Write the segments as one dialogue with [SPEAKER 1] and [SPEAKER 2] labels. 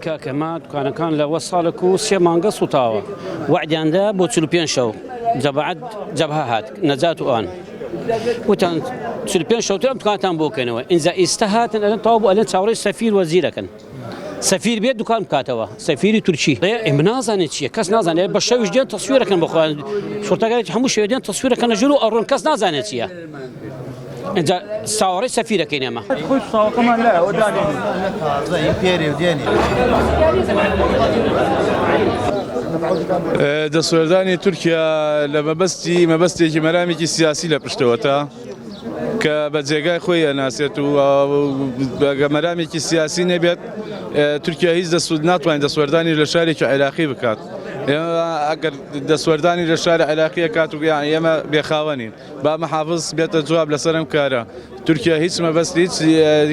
[SPEAKER 1] کاکە ما دوکانەکان لە وەساڵک و سێ مانگە سوتاوە وعدیاندا بۆ 45 شەو جەبعەت جەبهە هات نەجات و ئان وتان 45 شەو ئەم دوکانتان بۆکەنەوە ئینجا ئێستا هاتن ئەلێن تەواو بوو ئەلێن چاوەڕێی سەفیر وەزیرەکەن سەفیر بێت دوکان بکاتەوە سەفیری تورکی ئێمە نازانێت چییە کەس نازانێت بە شەویش دێن تەسویرەکەن بخۆیان شۆرتەکانی هەموو شەوێ دێن تەسویرەکەنە ژوور و ئەڕۆن کەس نازانێت چییە اینجا چاوەڕێی سەفیرەکەین ئێمە
[SPEAKER 2] خۆی ساوەکەمان لایە ئەوە دانێن پێری و دێنی
[SPEAKER 3] دەسوێردانی تورکیا لە مەبەستێکی مەرامێکی سیاسی لە پشتەوەتە کە بە جێگای خۆی ئەناسێت و مەرامێکی سیاسی نەبێت تورکیا هیچ ناتوانێت دەسوێردانی لە شارێکی عێراقی بکات ئەگەر دەسوێردانی لە شاری عێراقیە کات و ئێمە بێخاوەنین با مەحافز بێتە جواب لەسەر ئەم کارە تورکیا هیچ مەبەست هیچ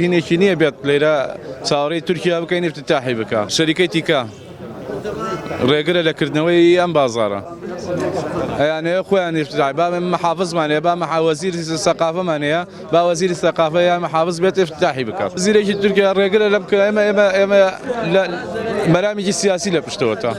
[SPEAKER 3] هینێکی نییە بێت لێرە چاوەڕێی تورکیا بکەین افتتاحی بکە شەریکەی تیکا ڕێگرە لەکردنەوەی ئەم بازاڕە ئەیانەیە خۆیان افتتاحی با مەحافزمانەیە با وەزیری سەقافەمانەیە با وەزیری سەقافە یان مەحافز بێت افتتاحی بکات وەزیرێکی تورکیا ڕێگرە لەم کە ئێمە مەرامێکی سیاسی لە پشتەوەتە